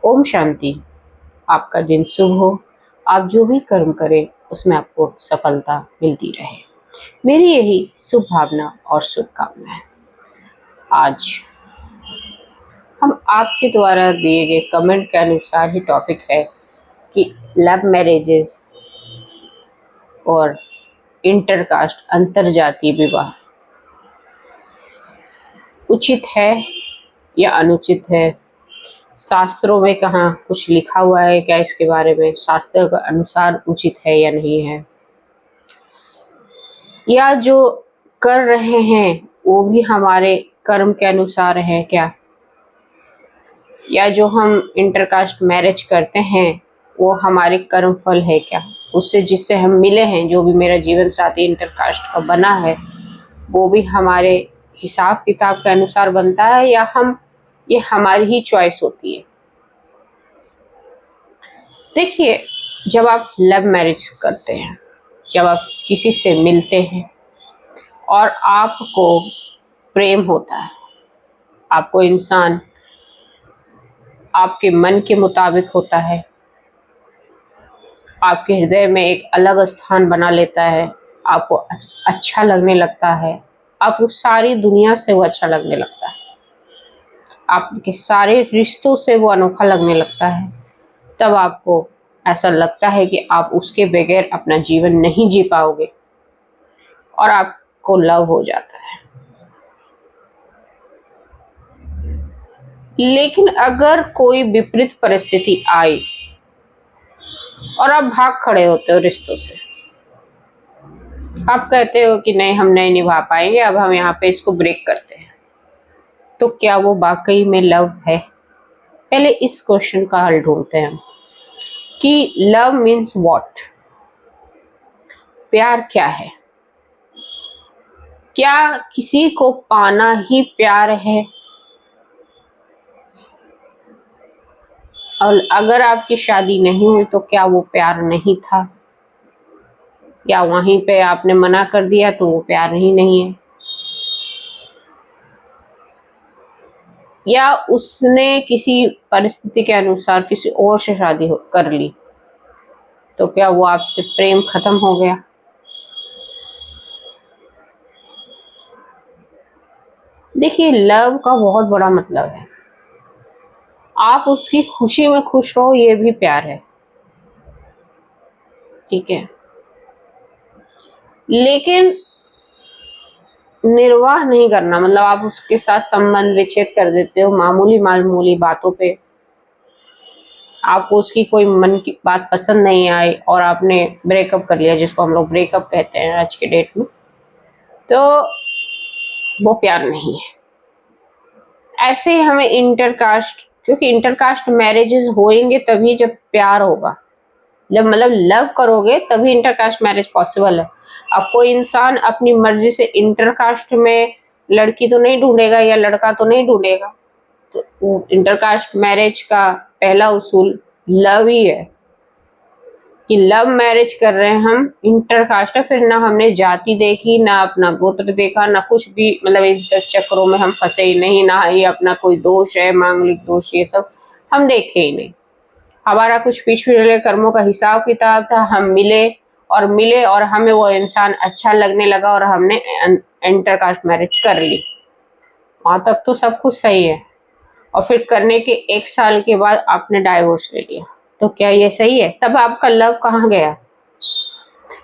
ओम शांति। आपका दिन शुभ हो। आप जो भी कर्म करें उसमें आपको सफलता मिलती रहे, मेरी यही शुभ भावना और शुभकामना है। आज हम आपके द्वारा दिए गए कमेंट के अनुसार ही टॉपिक है कि लव मैरिजेस और इंटरकास्ट अंतरजातीय विवाह उचित है या अनुचित है। शास्त्रों में कहाँ कुछ लिखा हुआ है क्या इसके बारे में, शास्त्र के अनुसार उचित है या नहीं है, या जो कर रहे हैं वो भी हमारे कर्म के अनुसार है क्या, या जो हम इंटरकास्ट मैरिज करते हैं वो हमारे कर्म फल है क्या, उससे जिससे हम मिले हैं, जो भी मेरा जीवन साथी इंटरकास्ट का बना है वो भी हमारे हिसाब किताब के अनुसार बनता है, या हम ये हमारी ही चॉइस होती है। देखिए, जब आप लव मैरिज करते हैं, जब आप किसी से मिलते हैं और आपको प्रेम होता है, आपको इंसान आपके मन के मुताबिक होता है, आपके हृदय में एक अलग स्थान बना लेता है, आपको अच्छा लगने लगता है, आपको सारी दुनिया से वो अच्छा लगने लगता है, आपके सारे रिश्तों से वो अनोखा लगने लगता है, तब आपको ऐसा लगता है कि आप उसके बगैर अपना जीवन नहीं जी पाओगे और आपको लव हो जाता है। लेकिन अगर कोई विपरीत परिस्थिति आई और आप भाग खड़े होते हो रिश्तों से, आप कहते हो कि नहीं, हम नहीं निभा पाएंगे, अब हम यहाँ पे इसको ब्रेक करते हैं, तो क्या वो वाकई में लव है? पहले इस क्वेश्चन का हल ढूंढते हैं हम कि लव मीन्स व्हाट, प्यार क्या है? क्या किसी को पाना ही प्यार है? और अगर आपकी शादी नहीं हुई तो क्या वो प्यार नहीं था, या वहीं पे आपने मना कर दिया तो वो प्यार ही नहीं है, या उसने किसी परिस्थिति के अनुसार किसी और से शादी कर ली तो क्या वो आपसे प्रेम खत्म हो गया? देखिए, लव का बहुत बड़ा मतलब है, आप उसकी खुशी में खुश रहो ये भी प्यार है, ठीक है। लेकिन निर्वाह नहीं करना, मतलब आप उसके साथ संबंध विच्छेद कर देते हो मामूली मामूली बातों पे, आपको उसकी कोई मन की बात पसंद नहीं आई और आपने ब्रेकअप कर लिया, जिसको हम लोग ब्रेकअप कहते हैं आज के डेट में, तो वो प्यार नहीं है। ऐसे ही हमें इंटरकास्ट, क्योंकि इंटरकास्ट मैरिजेस होंगे तभी जब प्यार होगा, जब मतलब लव करोगे तभी इंटरकास्ट मैरिज पॉसिबल है। अब कोई इंसान अपनी मर्जी से इंटरकास्ट में लड़की तो नहीं ढूंढेगा या लड़का तो नहीं ढूंढेगा, तो इंटरकास्ट मैरिज का पहला उसूल लव ही है कि लव मैरिज कर रहे हैं हम, इंटरकास्ट है, फिर ना हमने जाति देखी, ना अपना गोत्र देखा, ना कुछ भी, मतलब इन सब चक्करों में हम फंसे ही नहीं, ना ये अपना कोई दोष है, मांगलिक दोष, ये सब हम देखे ही नहीं। हमारा कुछ पिछले कर्मों का हिसाब किताब था, हम मिले और हमें वो इंसान अच्छा लगने लगा और हमने इंटरकास्ट मैरिज कर ली। वहां तक तो सब कुछ सही है, और फिर करने के 1 साल के बाद आपने डाइवोर्स ले लिया, तो क्या ये सही है? तब आपका लव कहाँ गया?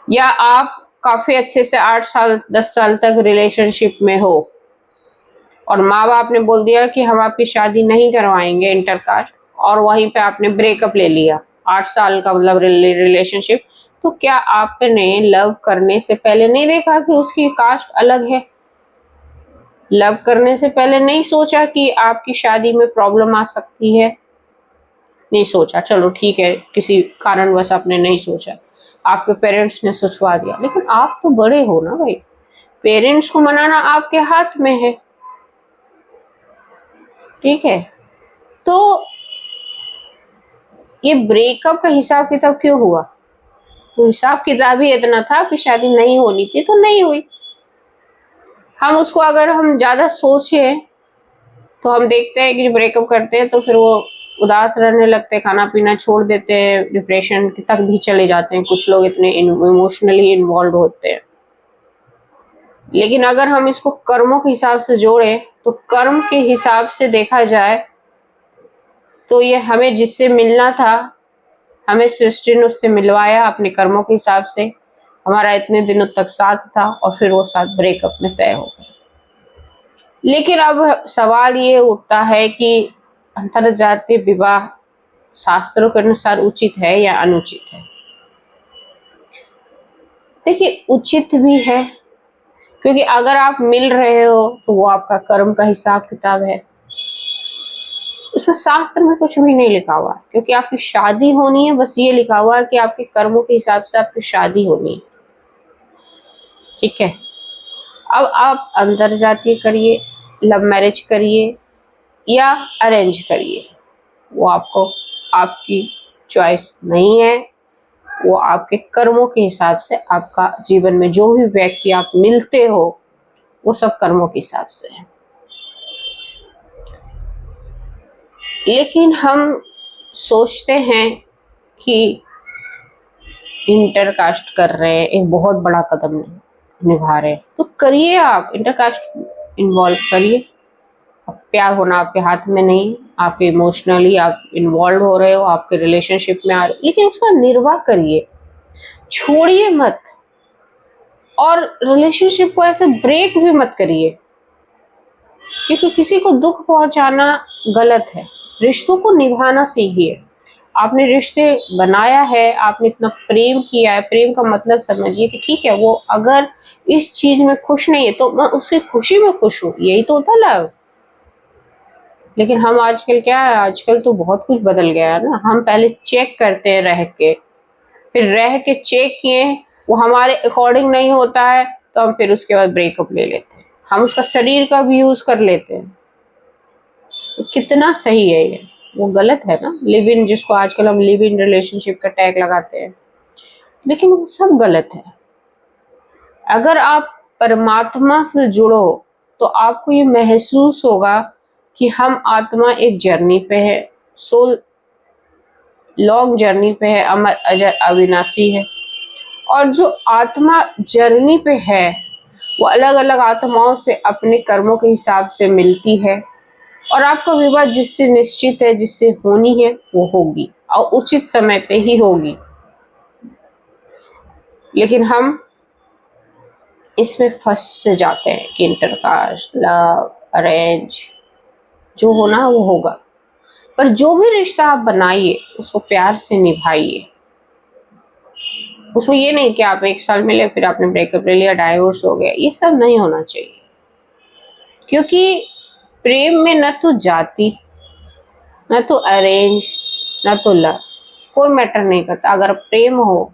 या आप काफी अच्छे से 8 साल 10 साल तक रिलेशनशिप में हो और माँ बाप ने बोल दिया कि हम आपकी शादी नहीं करवाएंगे इंटरकास्ट, और वहीं पे आपने ब्रेकअप ले लिया, 8 साल का मतलब रिलेशनशिप, तो क्या आपने लव करने से पहले नहीं देखा कि उसकी कास्ट अलग है? लव करने से पहले नहीं सोचा कि आपकी शादी में प्रॉब्लम आ सकती है? नहीं सोचा, चलो ठीक है, किसी कारणवश आपने नहीं सोचा, आपके पेरेंट्स ने सोचवा दिया, लेकिन आप तो बड़े हो ना भाई, पेरेंट्स को मनाना आपके हाथ में है, ठीक है। तो ये ब्रेकअप का हिसाब किताब क्यों हुआ? तो हिसाब किताब ही इतना था कि शादी नहीं होनी थी तो नहीं हुई। हम उसको अगर हम ज्यादा सोचे तो हम देखते हैं कि ब्रेकअप करते हैं तो फिर वो उदास रहने लगते हैं, खाना पीना छोड़ देते हैं, डिप्रेशन तक भी चले जाते हैं। कुछ लोग इतने इमोशनली इन्वॉल्व होते हैं। लेकिन अगर हम इसको कर्मों के हिसाब से जोड़ें, तो कर्म के हिसाब से देखा जाए तो ये हमें जिससे मिलना था, हमें सृष्टि ने उससे मिलवाया अपने कर्मों के हिसाब से। हमारा इतने दिनों तक साथ था और फिर वो साथ ब्रेकअप में तय हो गया। लेकिन अब सवाल ये उठता है कि अंतरजातीय विवाह शास्त्रों के अनुसार उचित है या अनुचित है? देखिए, उचित भी है, क्योंकि अगर आप मिल रहे हो तो वो आपका कर्म का हिसाब किताब है। उसमें शास्त्र में कुछ भी नहीं लिखा हुआ, क्योंकि आपकी शादी होनी है, बस ये लिखा हुआ है कि आपके कर्मों के हिसाब से आपकी शादी होनी है। ठीक है, अब आप अंतरजातीय करिए, लव मैरिज करिए या अरेंज करिए, वो आपको, आपकी चॉइस नहीं है। वो आपके कर्मों के हिसाब से, आपका जीवन में जो भी व्यक्ति आप मिलते हो वो सब कर्मों के हिसाब से है। लेकिन हम सोचते हैं कि इंटरकास्ट कर रहे हैं, एक बहुत बड़ा कदम निभा रहे हैं, तो करिए, आप इंटरकास्ट इन्वॉल्व करिए। अब प्यार होना आपके हाथ में नहीं, आपके इमोशनली आप इन्वॉल्व हो रहे हो, आपके रिलेशनशिप में आ रहे हो, लेकिन उसका निर्वाह करिए, छोड़िए मत। और रिलेशनशिप को ऐसे ब्रेक भी मत करिए, क्योंकि किसी को दुख पहुंचाना गलत है। रिश्तों को निभाना सीखिए। आपने रिश्ते बनाया है, आपने इतना प्रेम किया है, प्रेम का मतलब समझिए कि ठीक है, वो अगर इस चीज में खुश नहीं है तो मैं उसकी खुशी में खुश हूँ, यही तो होता लव। लेकिन हम आजकल क्या है, आजकल तो बहुत कुछ बदल गया है ना। हम पहले चेक करते हैं रह के, फिर रह के चेक किए, वो हमारे अकॉर्डिंग नहीं होता है तो हम फिर उसके बाद ब्रेकअप ले लेते हैं। हम उसका शरीर का भी यूज कर लेते हैं। तो कितना सही है ये? वो गलत है ना। लिव इन, जिसको आजकल हम लिव इन रिलेशनशिप का टैग लगाते हैं, लेकिन वो सब गलत है। अगर आप परमात्मा से जुड़ो तो आपको ये महसूस होगा कि हम आत्मा एक जर्नी पे है, सोल लॉन्ग जर्नी पे है, अमर अजर अविनाशी है। और जो आत्मा जर्नी पे है वो अलग अलग आत्माओं से अपने कर्मों के हिसाब से मिलती है, और आपका विवाह जिससे निश्चित है, जिससे होनी है, वो होगी और उचित समय पे ही होगी। लेकिन हम इसमें फंस जाते हैं कि इंटरकास्ट, लव, अरेंज, जो होना वो होगा। पर जो भी रिश्ता आप बनाइए उसको प्यार से निभाइए। उसमें ये नहीं कि आप 1 साल मिले फिर आपने ब्रेकअप ले लिया, डाइवोर्स हो गया, ये सब नहीं होना चाहिए। क्योंकि प्रेम में न तो जाति, न तो अरेंज, न तो लव, कोई मैटर नहीं करता। अगर प्रेम हो,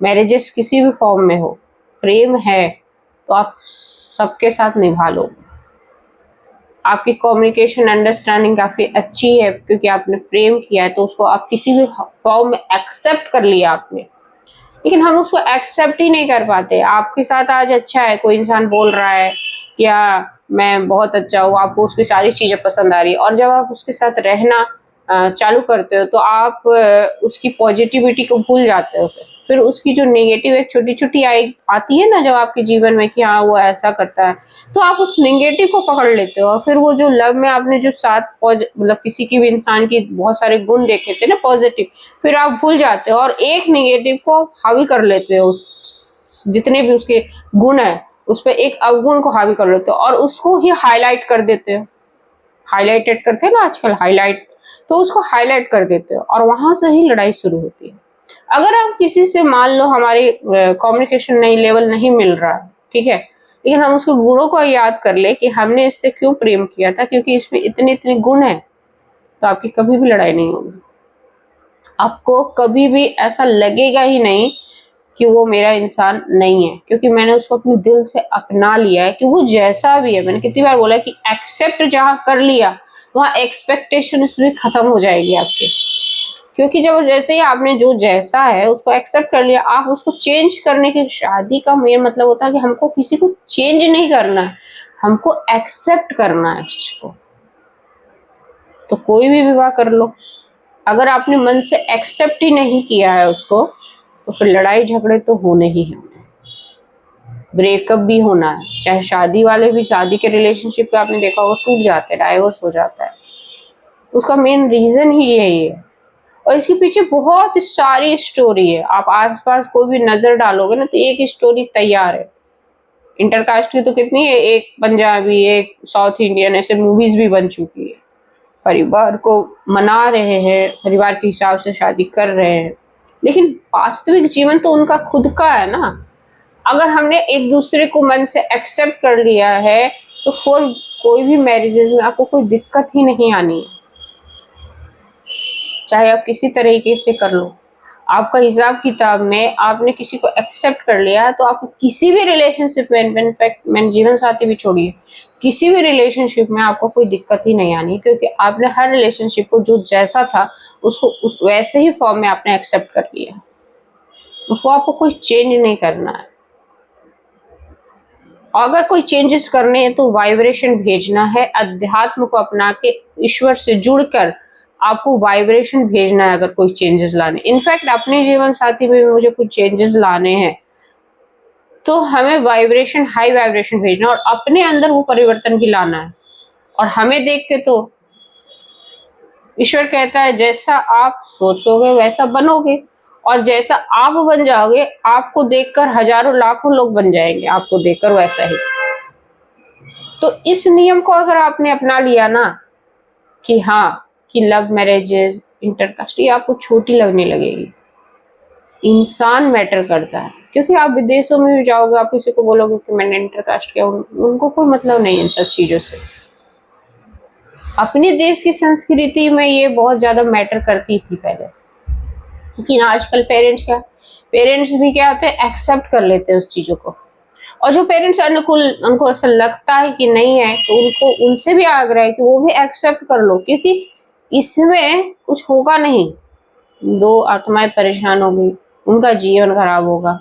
मैरिजेस किसी भी फॉर्म में हो, प्रेम है तो आप सबके साथ निभा लो। आपकी कम्युनिकेशन अंडरस्टैंडिंग काफी अच्छी है, क्योंकि आपने प्रेम किया है तो उसको आप किसी भी फॉर्म में एक्सेप्ट कर लिया आपने। लेकिन हम उसको एक्सेप्ट ही नहीं कर पाते। आपके साथ आज अच्छा है, कोई इंसान बोल रहा है या मैं बहुत अच्छा हूँ, आपको उसकी सारी चीजें पसंद आ रही है, और जब आप उसके साथ रहना चालू करते हो तो आप उसकी पॉजिटिविटी को भूल जाते हो। फिर उसकी जो नेगेटिव एक छोटी छोटी आती है ना जब आपके जीवन में कि हाँ वो ऐसा करता है, तो आप उस नेगेटिव को पकड़ लेते हो। और फिर वो जो लव में आपने जो साथ मतलब किसी की भी इंसान की बहुत सारे गुण देखे थे ना पॉजिटिव, फिर आप भूल जाते हो और एक नेगेटिव को हावी कर लेते हो। जितने भी उसके गुण है उस पर एक अवगुण को हावी कर लेते हो और उसको ही हाईलाइट कर देते हो। हाईलाइटेड करते हैं ना आजकल, हाईलाइट, तो उसको हाईलाइट कर देते हो और वहां से ही लड़ाई शुरू होती है। अगर आप किसी से मान लो हमारी कम्युनिकेशन नहीं, लेवल नहीं मिल रहा है, ठीक है, लेकिन हम उसके गुणों को याद कर ले कि हमने इससे क्यों प्रेम किया था, क्योंकि इसमें इतने इतने गुण हैं, तो आपकी कभी भी लड़ाई नहीं होगी। आपको कभी भी ऐसा लगेगा ही नहीं कि वो मेरा इंसान नहीं है, क्योंकि मैंने उसको अपने दिल से अपना लिया है कि वो जैसा भी है। मैंने कितनी बार बोला कि एक्सेप्ट जहां कर लिया वहां एक्सपेक्टेशन भी खत्म हो जाएगी आपके। क्योंकि जब जैसे ही आपने जो जैसा है उसको एक्सेप्ट कर लिया, आप उसको चेंज करने की, शादी का मेन मतलब होता है कि हमको किसी को चेंज नहीं करना है, हमको एक्सेप्ट करना है उसको। तो कोई भी विवाह कर लो, अगर आपने मन से एक्सेप्ट ही नहीं किया है उसको, तो फिर लड़ाई झगड़े तो होने ही हैं, ब्रेकअप भी होना है। चाहे शादी वाले भी, शादी के रिलेशनशिप पे आपने देखा होगा टूट जाते हैं, डाइवोर्स हो जाता है, उसका मेन रीजन ही यही है। और इसके पीछे बहुत सारी स्टोरी है। आप आसपास कोई भी नजर डालोगे ना, तो एक स्टोरी तैयार है। इंटरकास्ट की तो कितनी है, एक पंजाबी, एक साउथ इंडियन, ऐसे मूवीज भी बन चुकी है। परिवार को मना रहे हैं, परिवार के हिसाब से शादी कर रहे हैं, लेकिन वास्तविक जीवन तो उनका खुद का है ना। अगर हमने एक दूसरे को मन से एक्सेप्ट कर लिया है, तो फिर कोई भी मैरिजेस में आपको कोई दिक्कत ही नहीं आनी है, चाहे आप किसी तरीके से कर लो। आपका हिसाब किताब में आपने किसी को एक्सेप्ट कर लिया है, तो आपको किसी भी रिलेशनशिप में, इनफैक्ट मैंने जीवन साथी भी छोड़िए, किसी भी रिलेशनशिप में आपको कोई दिक्कत ही नहीं आनी, क्योंकि आपने हर रिलेशनशिप को जो जैसा था उसको वैसे ही फॉर्म में आपने एक्सेप्ट कर लिया, उसको आपको कोई चेंज नहीं करना है। अगर कोई चेंजेस करने हैं तो वाइब्रेशन भेजना है, अध्यात्म को अपना के ईश्वर से जुड़कर आपको वाइब्रेशन भेजना है। अगर कोई चेंजेस लाने, इनफैक्ट अपने जीवन साथी में भी मुझे कुछ चेंजेस लाने हैं, तो हमें वाइब्रेशन, हाई वाइब्रेशन भेजना और अपने अंदर वो परिवर्तन भी लाना है। और हमें देख के तो ईश्वर कहता है जैसा आप सोचोगे वैसा बनोगे, और जैसा आप बन जाओगे, आपको देखकर हजारों लाखों लोग बन जाएंगे, आपको देखकर वैसा ही। तो इस नियम को अगर आपने अपना लिया ना, कि हाँ, कि लव मैरिजेस, इंटरकास्ट, ये आपको छोटी लगने लगेगी। इंसान मैटर करता है, क्योंकि आप विदेशों में भी जाओगे, आप किसी को बोलोगे कि मैंने इंटरकास्ट किया, उनको कोई मतलब नहीं इन सब चीजों से। अपने देश की संस्कृति में ये बहुत ज्यादा मैटर करती थी पहले, लेकिन आजकल पेरेंट्स भी क्या होते हैं, एक्सेप्ट कर लेते हैं उस चीजों को। और जो पेरेंट्स अनुकूल, उनको ऐसा लगता है कि नहीं है, तो उनको उनसे भी आग्रह है कि वो भी एक्सेप्ट कर लो, क्योंकि इसमें कुछ होगा नहीं, दो आत्माएं परेशान होगी, उनका जीवन खराब होगा।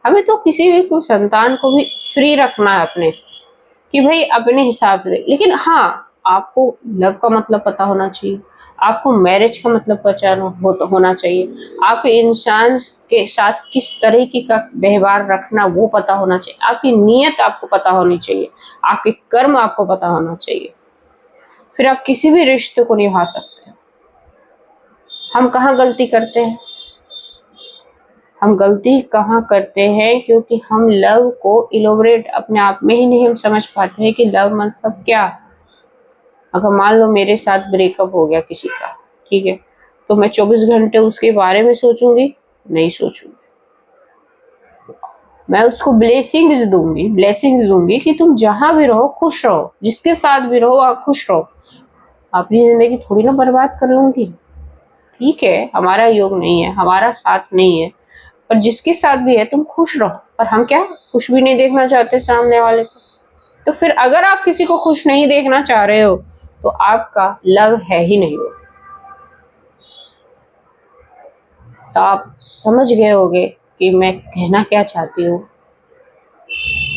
हमें तो किसी भी कोई संतान को भी फ्री रखना है अपने, कि भाई अपने हिसाब से। लेकिन हाँ, आपको लव का मतलब पता होना चाहिए, आपको मैरिज का मतलब होना चाहिए, आपके इंसान के साथ किस तरीके का व्यवहार रखना वो पता होना चाहिए, आपकी नीयत आपको पता होनी चाहिए, आपके कर्म आपको पता होना चाहिए, फिर आप किसी भी रिश्ते को निभा सकते हैं। हम कहाँ गलती करते हैं, हम गलती कहाँ करते हैं, क्योंकि हम लव को इलोबरेट अपने आप में ही नहीं हम समझ पाते हैं कि लव मतलब क्या। अगर मान लो मेरे साथ ब्रेकअप हो गया किसी का, ठीक है, तो मैं 24 घंटे उसके बारे में सोचूंगी? नहीं सोचूंगी। मैं उसको ब्लेसिंग्स दूंगी कि तुम जहां भी रहो खुश रहो, जिसके साथ भी रहो आप खुश रहो। अपनी जिंदगी थोड़ी ना बर्बाद कर लूंगी। ठीक है, हमारा योग नहीं है, हमारा साथ नहीं है, पर जिसके साथ भी है तुम खुश रहो। पर हम क्या खुश भी नहीं देखना चाहते सामने वाले को। तो फिर अगर आप किसी को खुश नहीं देखना चाह रहे हो, तो आपका लव है ही नहीं वो। तो आप समझ गए होंगे कि मैं कहना क्या चाहती हूँ।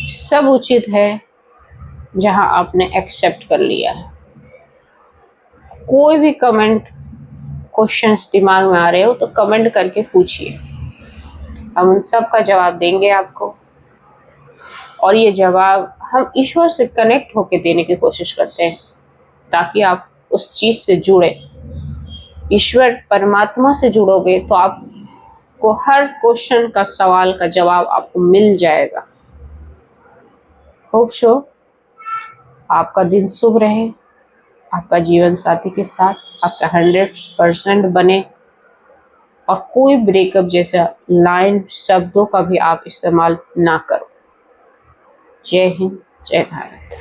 सब उचित है जहां आपने एक्सेप्ट कर लिया है। कोई भी कमेंट, क्वेश्चंस दिमाग में आ रहे हो तो कमेंट करके पूछिए, हम उन सब का जवाब देंगे आपको। और ये जवाब हम ईश्वर से कनेक्ट होकर देने की कोशिश करते हैं, ताकि आप उस चीज से जुड़े। ईश्वर परमात्मा से जुड़ोगे तो आपको हर क्वेश्चन का, सवाल का जवाब आपको मिल जाएगा। होप सो आपका दिन शुभ रहे, आपका जीवन साथी के साथ आपका 100% बने, और कोई ब्रेकअप जैसा लाइन, शब्दों का भी आप इस्तेमाल ना करो। जय हिंद, जय भारत।